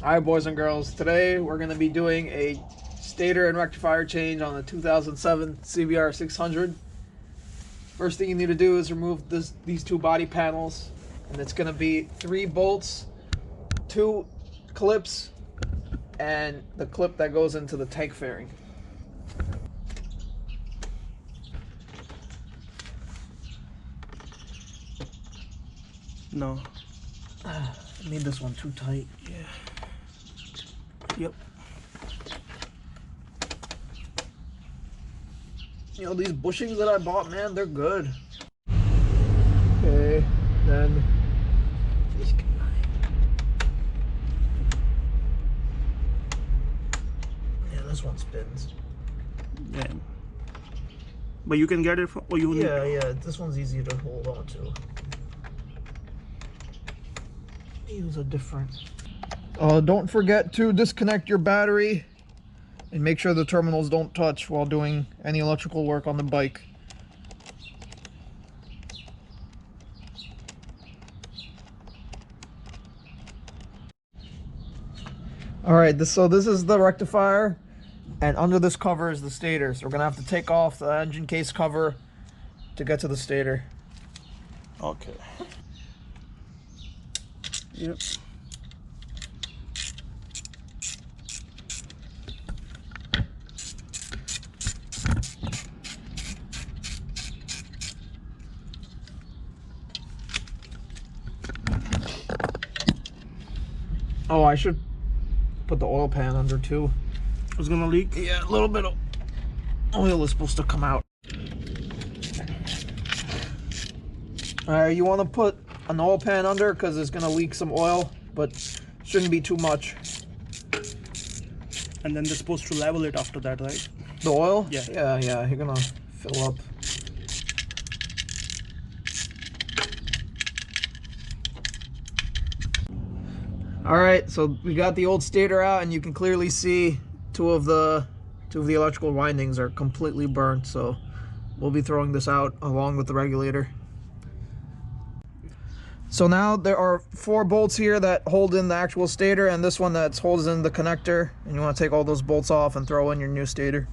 Alright, boys and girls, today we're going to be doing a stator and rectifier change on the 2007 Cbr 600. First thing you need to do is remove these two body panels, and it's going to be 3 bolts, 2 clips, and the clip that goes into the tank fairing. No. I made this one too tight. Yeah. Yep. You know, these bushings that I bought, man, they're good. Okay, then yeah, this one spins. Yeah. But you can get it from, or you Yeah, this one's easy to hold on to. Use a different. Don't forget to disconnect your battery and make sure the terminals don't touch while doing any electrical work on the bike. Alright, so this is the rectifier, and under this cover is the stator. So we're going to have to take off the engine case cover to get to the stator. Okay. Yep. Oh, I should put the oil pan under too. It's gonna leak? Yeah, a little bit of oil is supposed to come out. Alright, you want to put an oil pan under because it's going to leak some oil, but shouldn't be too much. And then they're supposed to level it after that, right? The oil? Yeah. Yeah, you're going to fill up. Alright, so we got the old stator out, and you can clearly see two of the electrical windings are completely burnt, so we'll be throwing this out along with the regulator. So now there are 4 bolts here that hold in the actual stator, and this one that holds in the connector, and you want to take all those bolts off and throw in your new stator.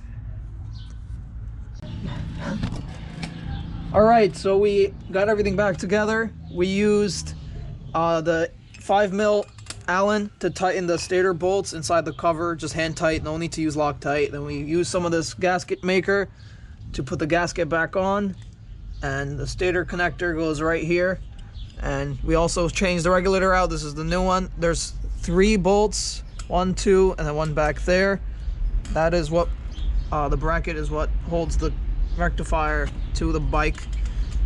Alright, so we got everything back together. We used the 5mm Allen to tighten the stator bolts inside the cover, just hand tight, no need to use Loctite. Then we used some of this gasket maker to put the gasket back on, and the stator connector goes right here. And we also changed the regulator out. This is the new one. There's 3 bolts, 1, 2, and then 1 back there. That is what the bracket is what holds the rectifier to the bike,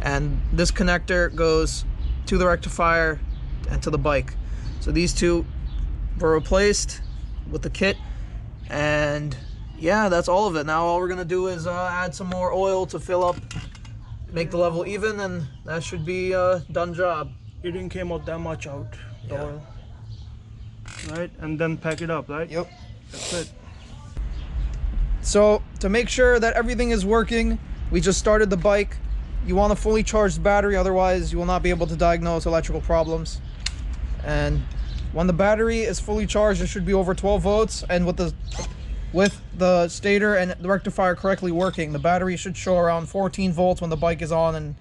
and this connector goes to the rectifier and to the bike. So these 2 were replaced with the kit, and yeah, that's all of it. Now all we're gonna do is add some more oil to fill up, make the level even, and that should be a done job. It didn't came out that much out, the Yeah. oil. Right? And then pack it up, right? Yep. That's it. So to make sure that everything is working, we just started the bike. You want a fully charged battery, otherwise you will not be able to diagnose electrical problems. And when the battery is fully charged, it should be over 12 volts, and with the stator and the rectifier correctly working, the battery should show around 14 volts when the bike is on, and